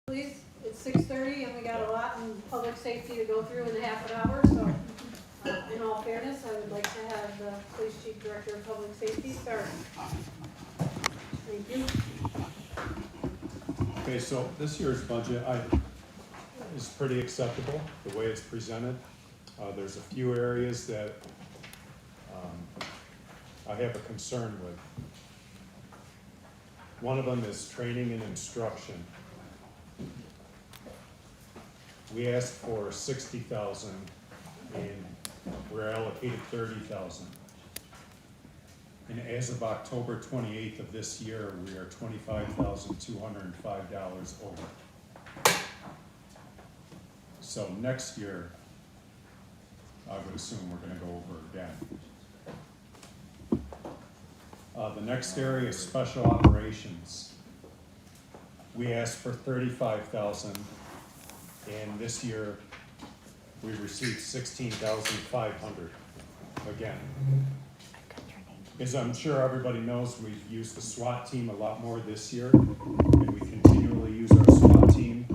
Please, it's 6:30 and we got a lot in public safety to go through in a half an hour, so in all fairness, I would like to have the police chief director of public safety start. Thank you. Okay, so this year's budget is pretty acceptable, the way it's presented. There's a few areas that I have a concern with. One of them is training and instruction. We asked for 60,000 and we're allocated 30,000. And as of October 28th of this year, we are $25,205 over. So next year, I would assume we're gonna go over again. The next area is special operations. We asked for 35,000, and this year, we received 16,500 again. As I'm sure everybody knows, we've used the SWAT team a lot more this year, and we continually use our SWAT team.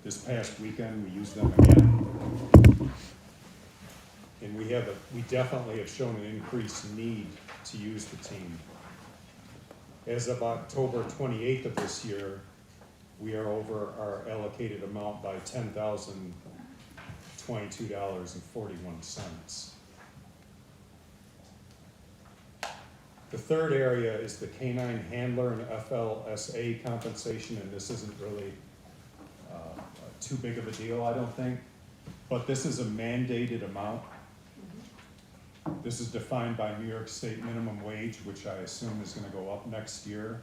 This past weekend, we used them again. And we definitely have shown an increased need to use the team. As of October 28th of this year, we are over our allocated amount by $10,022.41. The third area is the canine handler and FLSA compensation, and this isn't really too big of a deal, I don't think. But this is a mandated amount. This is defined by New York State minimum wage, which I assume is gonna go up next year.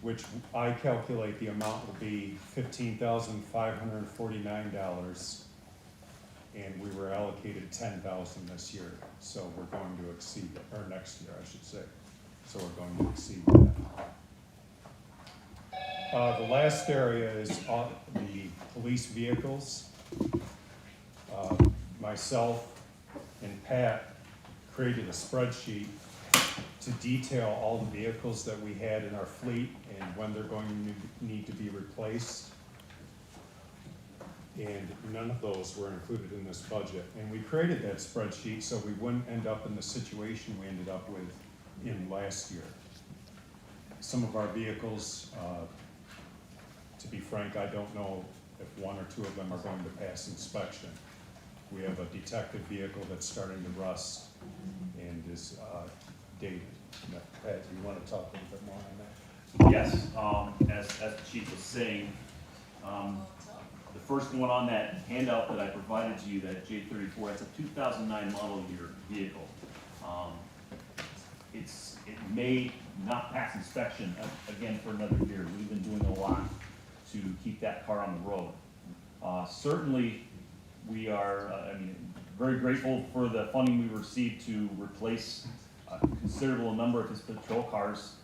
Which I calculate the amount will be $15,549. And we were allocated 10,000 this year, so we're going to exceed, or next year, I should say. So we're going to exceed that. The last area is the police vehicles. Myself and Pat created a spreadsheet to detail all the vehicles that we had in our fleet and when they're going to need to be replaced. And none of those were included in this budget. And we created that spreadsheet so we wouldn't end up in the situation we ended up with in last year. Some of our vehicles, to be frank, I don't know if one or two of them are going to pass inspection. We have a detective vehicle that's starting to rust and is dated. Pat, do you want to talk a little bit more on that? Yes, as the chief was saying, the first one on that handout that I provided to you, that J34, that's a 2009 model year vehicle. It may not pass inspection again for another year. We've been doing a lot to keep that car on the road. Certainly, we are very grateful for the funding we received to replace a considerable number of his patrol cars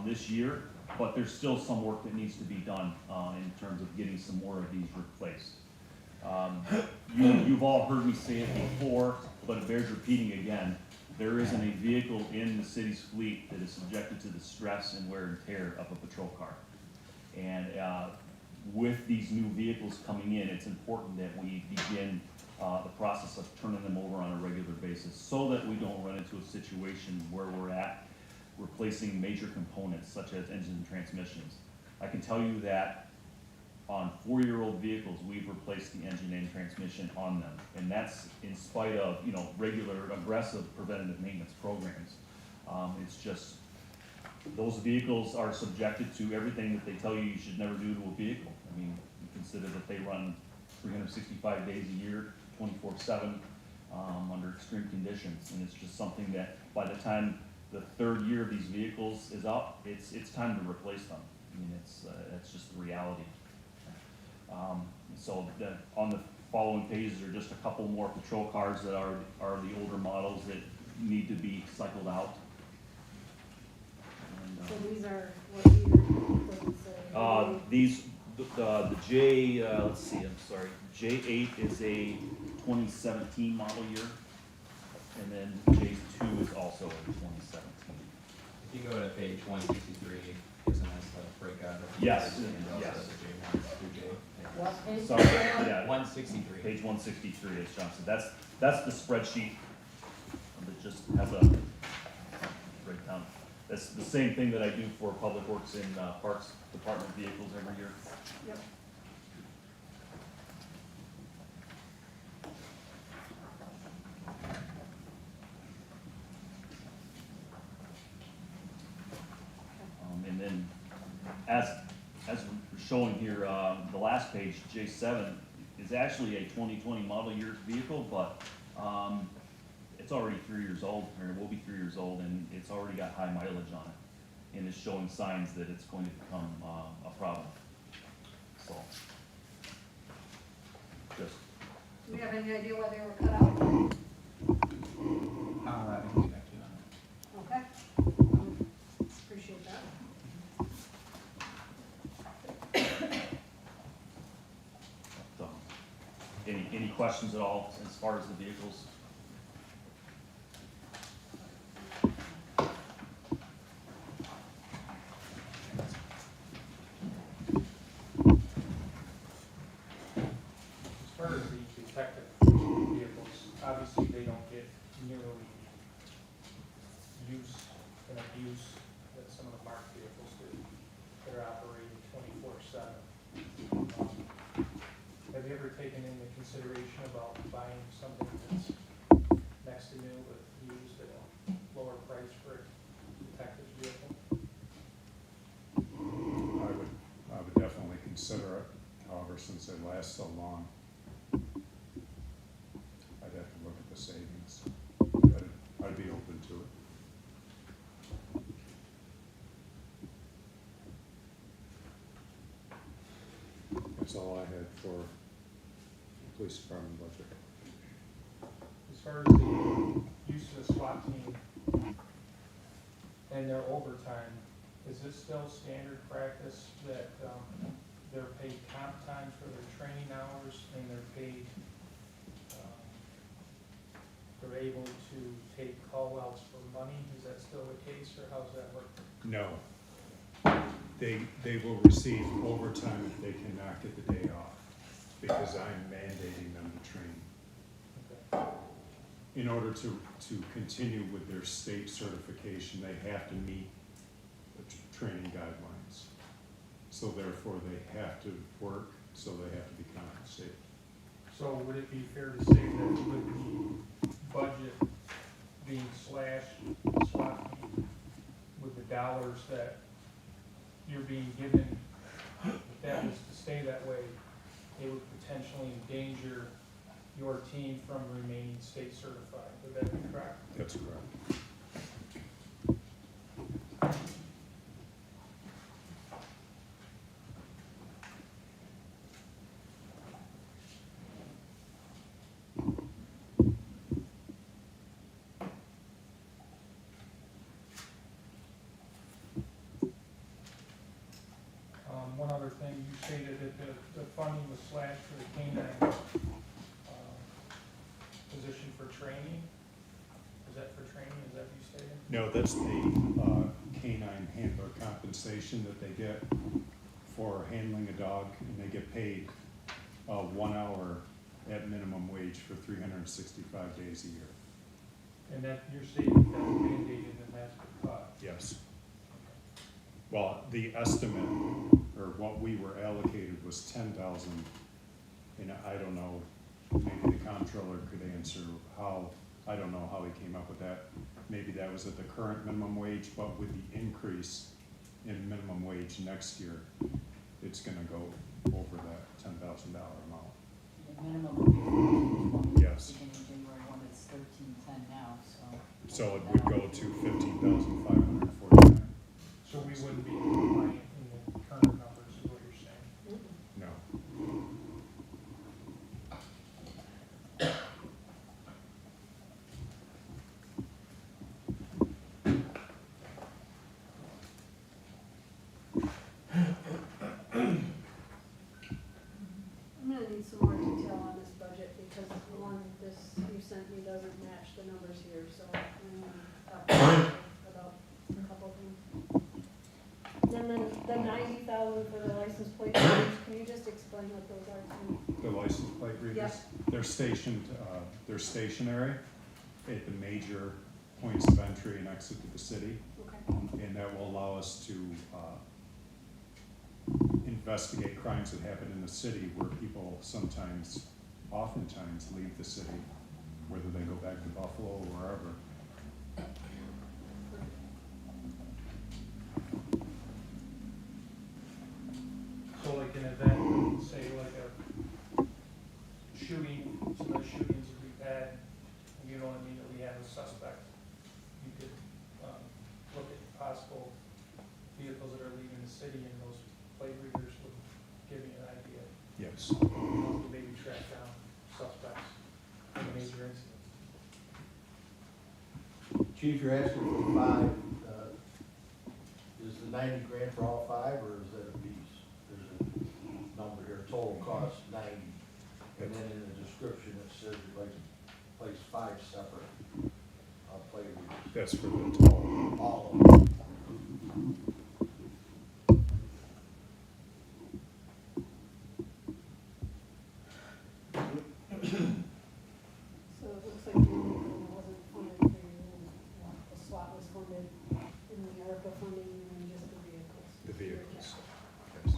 this year, but there's still some work that needs to be done in terms of getting some more of these replaced. You've all heard me say it before, but it bears repeating again. There isn't a vehicle in the city's fleet that is subjected to the stress and wear and tear of a patrol car. And with these new vehicles coming in, it's important that we begin the process of turning them over on a regular basis so that we don't run into a situation where we're at replacing major components such as engines and transmissions. I can tell you that on 4-year-old vehicles, we've replaced the engine and transmission on them. And that's in spite of, regular aggressive preventative maintenance programs. It's just, those vehicles are subjected to everything that they tell you should never do to a vehicle. I mean, you consider that they run 365 days a year, 24/7, under extreme conditions. And it's just something that by the time the 3rd year of these vehicles is up, it's time to replace them. I mean, it's just the reality. So on the following pages are just a couple more patrol cars that are the older models that need to be cycled out. And, So these are, what year does it say? the let's see, I'm sorry, J8 is a 2017 model year, and then J2 is also a 2017. If you go to page 163, Isn't that the breakout of? Yes, And also yes. the J1 through J. What page? Sorry, yeah, 163. page 163, as John said, that's the spreadsheet that just has a breakdown. That's the same thing that I do for Public Works and Parks Department vehicles every year. Yep. And then, as we're showing here, the last page, J7, is actually a 2020 model year vehicle, but it's already 3 years old, or it will be 3 years old, and it's already got high mileage on it, and it's showing signs that it's going to become a problem. So, just, Do you have any idea why they were cut out? I can get back to you on that. Okay. Appreciate that. but, any questions at all as far as the vehicles? As far as the detective vehicles, obviously they don't get nearly use and abuse that some of the marked vehicles do. They're operated 24/7. Have you ever taken into consideration about buying something that's next to new but used at a lower price for a detective's vehicle? I would definitely consider it, however, since they last so long. I'd have to look at the savings, but I'd be open to it. That's all I had for the police department budget. As far as the use of the SWAT team and their overtime, is it still standard practice that they're paid comp time for their training hours and they're paid, they're able to take call outs for money? Is that still the case, or how's that work? No. They will receive overtime if they cannot get the day off, because I'm mandating them to train. Okay. In order to continue with their state certification, they have to meet the training guidelines. So therefore, they have to work, so they have to be compensated. So would it be fair to say that with the budget being slashed, SWAT team, with the dollars that you're being given, if that was to stay that way, it would potentially endanger your team from remaining state certified? Would that be correct? That's correct. One other thing, you stated that the funding was slashed for the canine position for training. Is that for training, is that what you stated? No, that's the canine handler compensation that they get for handling a dog, and they get paid 1 hour at minimum wage for 365 days a year. And that, you're stating that was mandated and that's been cut. Yes. Well, the estimate, or what we were allocated, was 10,000, and I don't know, maybe the comptroller could answer how, I don't know how he came up with that. Maybe that was at the current minimum wage, but with the increase in minimum wage next year, it's gonna go over that $10,000 amount. The minimum wage Yes. beginning January 1, it's 13.10 now, so. So it would go to 15,549. So we wouldn't be compliant in the current numbers, is what you're saying? No. I'm gonna need some more detail on this budget, because the one this you sent me doesn't match the numbers here, so I'm gonna talk to you about a couple of things. Then And then the 90,000 for the license plate readers, can you just explain what those are to me? The license plate readers, Yep. they're stationed, they're stationary at the major points of entry and exit to the city, Okay, and that will allow us to investigate crimes that happen in the city where people sometimes, oftentimes leave the city, whether they go back to Buffalo or wherever. So like an event, say like a shooting, some of the shootings that we've had, you know what I mean, that we have a suspect, you could, look at possible vehicles that are leaving the city, and those plate readers would give you an idea, Yes. to maybe track down suspects in a major incident. Chief, you're asking for 5, is the 90 grand for all 5, or is that a piece? There's a number here, total cost 90, and then in the description it says you'd like to place 5 separate plate readers. That's for the toll. All of them. so it looks like the vehicle wasn't funded for you, and the SWAT was funded, and the ARPA funding, and then just the vehicles. The vehicles. Yes.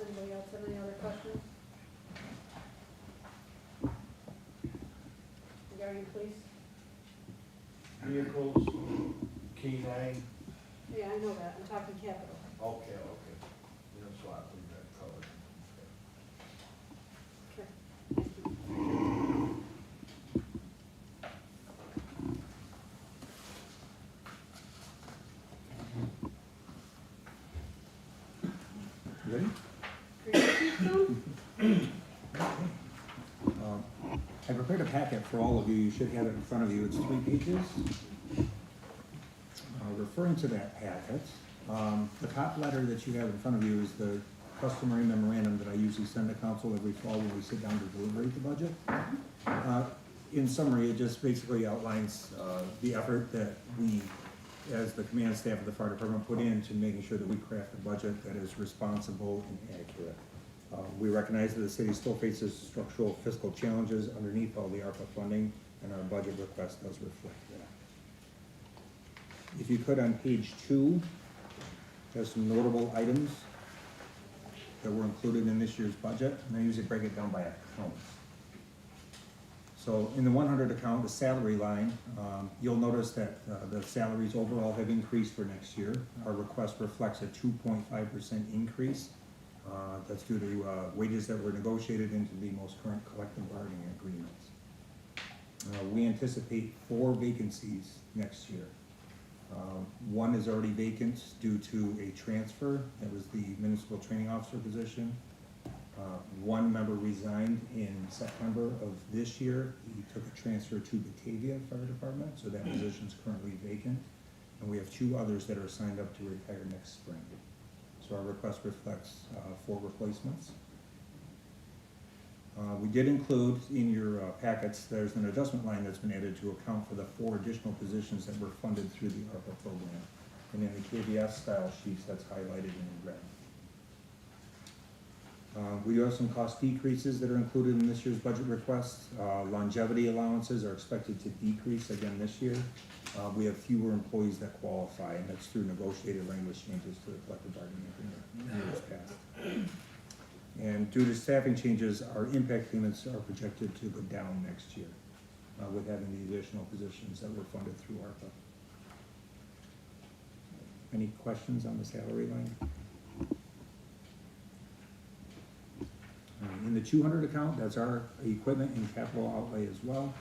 Anybody else have any other questions? Regarding police? Vehicles, K-9, Yeah, I know that, I'm talking capital. okay. That's why I believe that covered. Okay, thank you. Ready? Keystone? I prepared a packet for all of you. You should have it in front of you. It's 3 pages. Referring to that packet, the top letter that you have in front of you is the customary memorandum that I usually send to council every fall when we sit down to deliberate the budget. In summary, it just basically outlines the effort that we, as the command staff of the fire department, put into making sure that we craft a budget that is responsible and accurate. We recognize that the city still faces structural fiscal challenges underneath all the ARPA funding, and our budget request does reflect that. If you could, on page 2, there's some notable items that were included in this year's budget, and I usually break it down by account. So in the 100 account, the salary line, you'll notice that the salaries overall have increased for next year. Our request reflects a 2.5% increase. That's due to wages that were negotiated into the most current collective bargaining agreements. We anticipate 4 vacancies next year. One is already vacant due to a transfer. That was the municipal training officer position. One member resigned in September of this year. He took a transfer to Batavia Fire Department, so that position is currently vacant. And we have 2 others that are signed up to retire next spring. So our request reflects 4 replacements. We did include in your packets, there's an adjustment line that's been added to account for the 4 additional positions that were funded through the ARPA program. And in the KBS style sheets, that's highlighted in red. We do have some cost decreases that are included in this year's budget request. Longevity allowances are expected to decrease again this year. We have fewer employees that qualify, and that's through negotiated language changes to the collective bargaining agreement in years past. And due to staffing changes, our impact payments are projected to go down next year with having the additional positions that were funded through ARPA. Any questions on the salary line? In the 200 account, that's our equipment and capital outlay as well.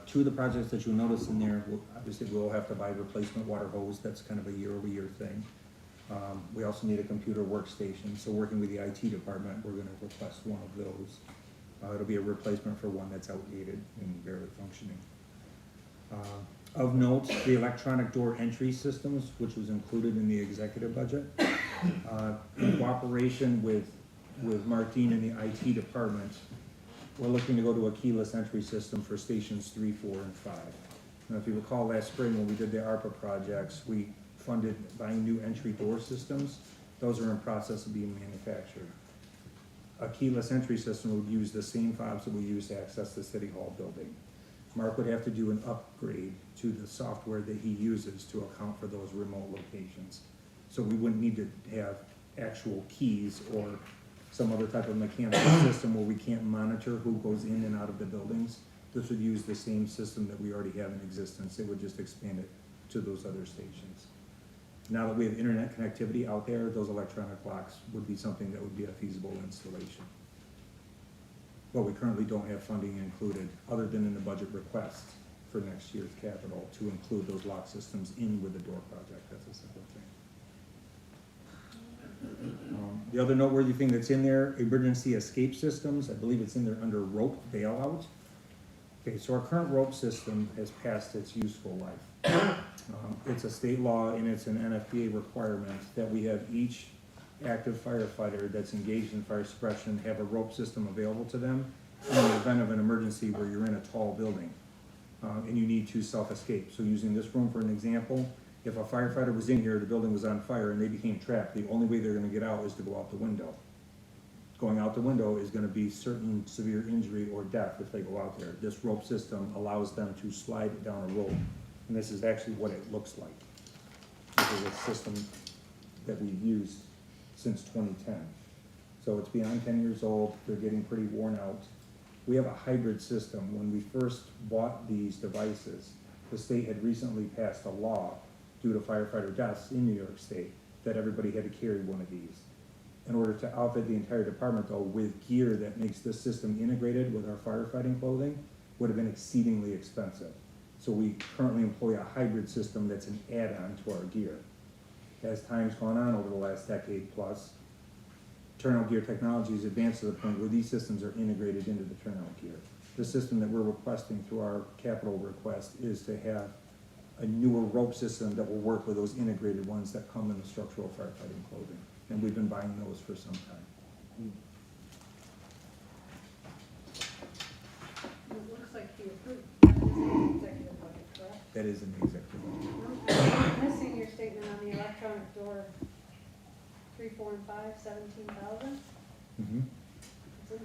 2 of the projects that you'll notice in there, obviously we'll have to buy replacement water hose. That's kind of a year-over-year thing. We also need a computer workstation, so working with the IT department, we're gonna request one of those. It'll be a replacement for one that's outdated and barely functioning. Of note, the electronic door entry systems, which was included in the executive budget, in cooperation with Martine and the IT department, we're looking to go to a keyless entry system for stations 3, 4, and 5. Now, if you recall last spring when we did the ARPA projects, we funded buying new entry door systems. Those are in process of being manufactured. A keyless entry system would use the same fobs that we use to access the City Hall building. Mark would have to do an upgrade to the software that he uses to account for those remote locations. So we wouldn't need to have actual keys or some other type of mechanical system where we can't monitor who goes in and out of the buildings. This would use the same system that we already have in existence. It would just expand it to those other stations. Now that we have internet connectivity out there, those electronic locks would be something that would be a feasible installation. But we currently don't have funding included, other than in the budget request for next year's capital, to include those lock systems in with the door project. That's a separate thing. The other noteworthy thing that's in there, emergency escape systems, I believe it's in there under rope bailout. Okay, so our current rope system has passed its useful life. It's a state law and it's an NFPA requirement that we have each active firefighter that's engaged in fire suppression have a rope system available to them in the event of an emergency where you're in a tall building and you need to self-escape. So using this room for an example, if a firefighter was in here, the building was on fire and they became trapped, the only way they're gonna get out is to go out the window. Going out the window is gonna be certain severe injury or death if they go out there. This rope system allows them to slide down a rope, and this is actually what it looks like. This is a system that we've used since 2010. So it's beyond 10 years old, they're getting pretty worn out. We have a hybrid system. When we first bought these devices, the state had recently passed a law due to firefighter deaths in New York State that everybody had to carry one of these. In order to outfit the entire department though with gear that makes this system integrated with our firefighting clothing would have been exceedingly expensive. So we currently employ a hybrid system that's an add-on to our gear. As time's gone on over the last decade plus, turnout gear technology has advanced to the point where these systems are integrated into the turnout gear. The system that we're requesting through our capital request is to have a newer rope system that will work with those integrated ones that come in the structural firefighting clothing. And we've been buying those for some time. It looks like you approved that is in the executive budget, correct? That is in the executive budget. I'm missing your statement on the electronic door, 3, 4, and 5, 17,000. Mhm.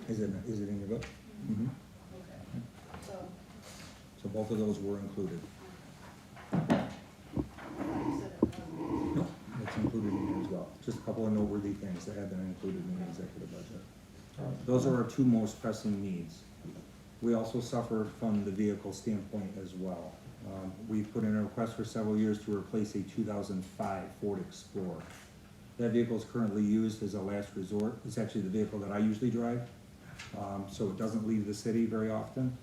Is it in your book? Mhm. Okay. So, So both of those were included. I thought you said it wasn't. No, it's included in there as well. Just a couple of noteworthy things that have been included in the executive budget. Those are our two most pressing needs. We also suffer from the vehicle standpoint as well. We put in a request for several years to replace a 2005 Ford Explorer. That vehicle is currently used as a last resort. It's actually the vehicle that I usually drive, so it doesn't leave the city very often.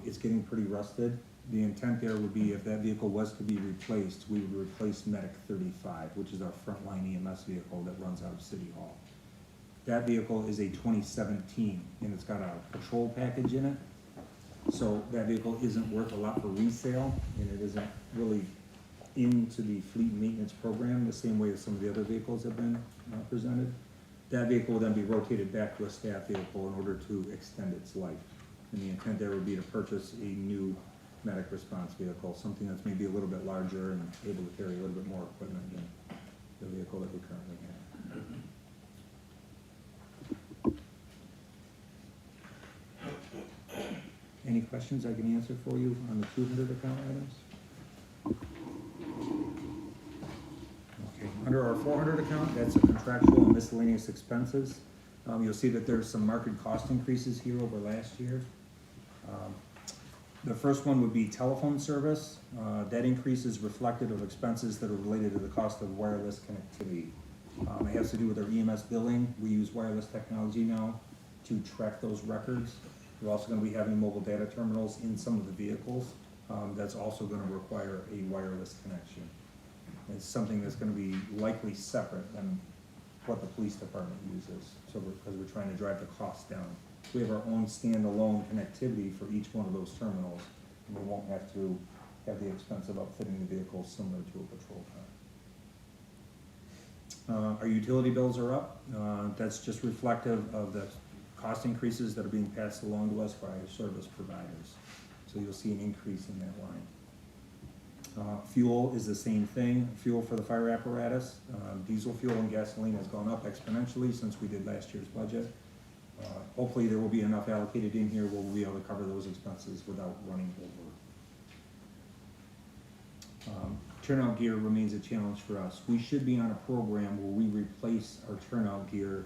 It's getting pretty rusted. The intent there would be if that vehicle was to be replaced, we would replace Medic 35, which is our frontline EMS vehicle that runs out of City Hall. That vehicle is a 2017, and it's got a patrol package in it. So that vehicle isn't worth a lot for resale, and it isn't really into the fleet maintenance program the same way as some of the other vehicles have been presented. That vehicle will then be rotated back to a staff vehicle in order to extend its life. And the intent there would be to purchase a new medic response vehicle, something that's maybe a little bit larger and able to carry a little bit more equipment than the vehicle that we currently have. Any questions I can answer for you on the 200 account items? Okay, under our 400 account, that's a contractual and miscellaneous expenses. You'll see that there's some market cost increases here over last year. The first one would be telephone service. That increase is reflective of expenses that are related to the cost of wireless connectivity. It has to do with our EMS billing. We use wireless technology now to track those records. We're also going to be having mobile data terminals in some of the vehicles. That's also going to require a wireless connection. It's something that's going to be likely separate than what the police department uses, so because we're trying to drive the cost down. We have our own standalone connectivity for each one of those terminals, and we won't have to have the expense of outfitting the vehicle similar to a patrol car. Our utility bills are up. That's just reflective of the cost increases that are being passed along to us by our service providers. So you'll see an increase in that line. Fuel is the same thing, fuel for the fire apparatus. Diesel fuel and gasoline has gone up exponentially since we did last year's budget. Hopefully there will be enough allocated in here where we'll be able to cover those expenses without running over. Turnout gear remains a challenge for us. We should be on a program where we replace our turnout gear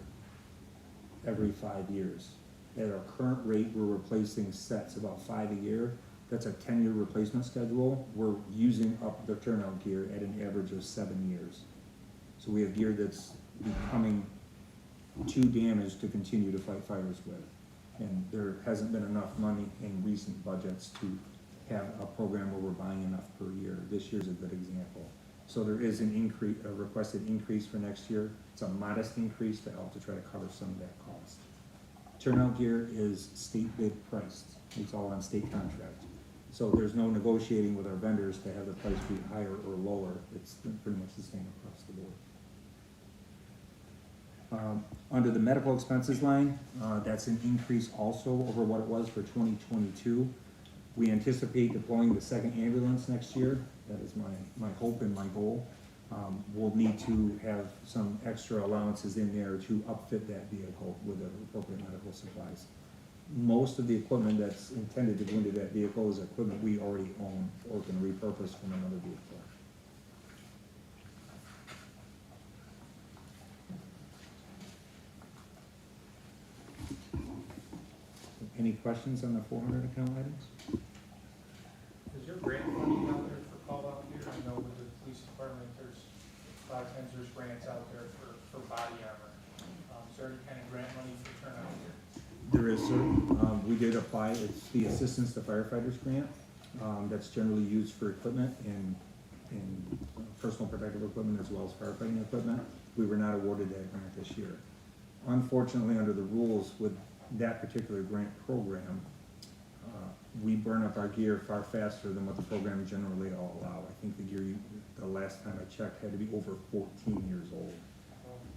every 5 years. At our current rate, we're replacing sets about 5 a year. That's a 10-year replacement schedule. We're using up the turnout gear at an average of 7 years. So we have gear that's becoming too damaged to continue to fight fires with. And there hasn't been enough money in recent budgets to have a program where we're buying enough per year. This year's a good example. So there is an increase, a requested increase for next year. It's a modest increase to help to try to cover some of that cost. Turnout gear is state bid priced. It's all on state contract. So there's no negotiating with our vendors to have the price be higher or lower. It's pretty much the same across the board. Under the medical expenses line, that's an increase also over what it was for 2022. We anticipate deploying the second ambulance next year. That is my hope and my goal. We'll need to have some extra allowances in there to upfit that vehicle with the appropriate medical supplies. Most of the equipment that's intended to go into that vehicle is equipment we already own or can repurpose from another vehicle. Any questions on the 400 account items? Is there grant money out there for call out gear? I know with the police department, there's, a lot of times there's grants out there for body armor. Is there any kind of grant money for turnout gear? There is, sir. We did apply. It's the Assistance to Firefighters grant. That's generally used for equipment and personal protective equipment as well as firefighting equipment. We were not awarded that grant this year. Unfortunately, under the rules with that particular grant program, we burn up our gear far faster than what the program generally all allow. I think the gear, the last time I checked, had to be over 14 years old.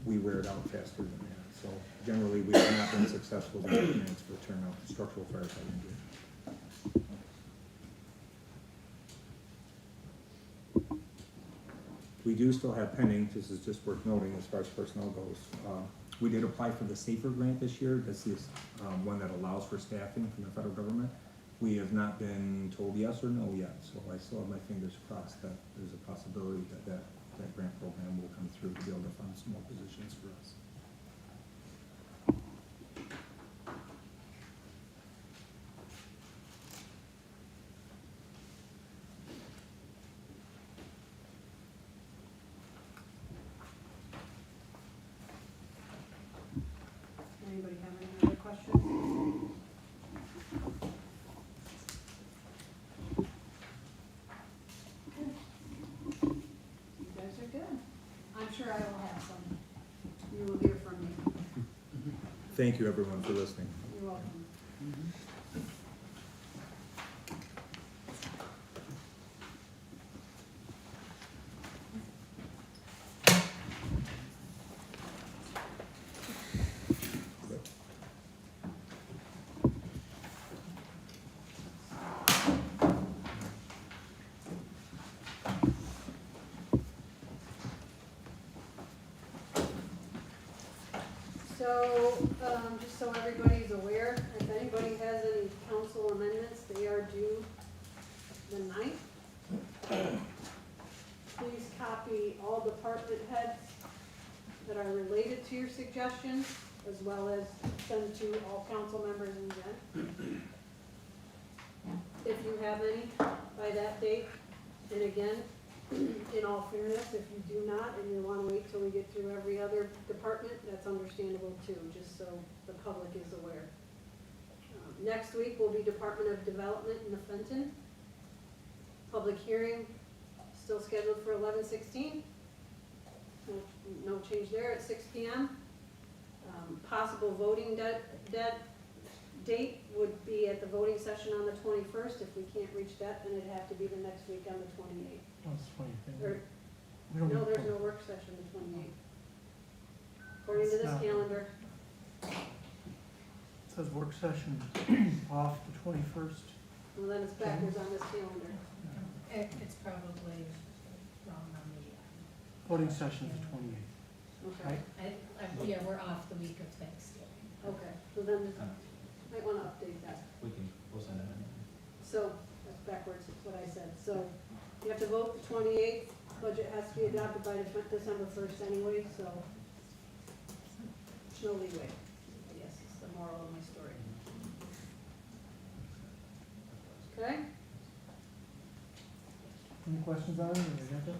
We wear it out faster than that. So generally, we have not been successful in grants for turnout structural firefighting gear. We do still have pending, this is just worth noting as far as personnel goes. We did apply for the SAFER grant this year. This is one that allows for staffing from the federal government. We have not been told yes or no yet, so I still have my fingers crossed that there's a possibility that grant program will come through to be able to fund some more positions for us. Anybody have any other questions? You guys are good. I'm sure I will have some. You will hear from me. Thank you, everyone, for listening. You're welcome. So, just so everybody's aware, if anybody has any council amendments, they are due the 9th. Please copy all department heads that are related to your suggestions, as well as send to all council members and Jen. If you have any by that date, and again, in all fairness, if you do not, and you wanna wait till we get through every other department, that's understandable too, just so the public is aware. Next week will be Department of Development in the Fenton. Public hearing, still scheduled for 11/16. No change there at 6 p.m. Possible voting date would be at the voting session on the 21st. If we can't reach that, then it'd have to be the next week on the 28th. That's funny. Or, no, there's no work session the 28th. According to this calendar. Says work session off the 21st. Well, then it's backwards on this calendar. It's probably wrong on the, Voting session is 28th. Okay, yeah, we're off the week of Thanksgiving. okay, so then just, might wanna update that. We'll send it in. So, that's backwards, is what I said. So, you have to vote the 28th, budget has to be adopted by December 1st anyway, so there's no leeway, I guess, is the moral of my story. Okay? Any questions on it, or we got that?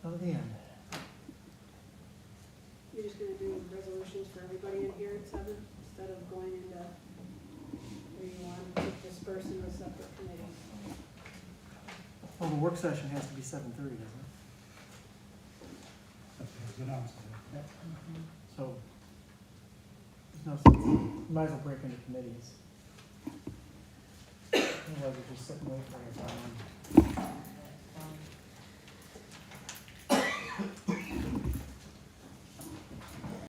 Not at the end. You're just gonna do resolutions for everybody in here at 7, instead of going into, where you want to disperse into separate committees. Oh, the work session has to be 7:30, doesn't it? So, there's no sense, you might as well break into committees. Otherwise, we're just sitting waiting for it.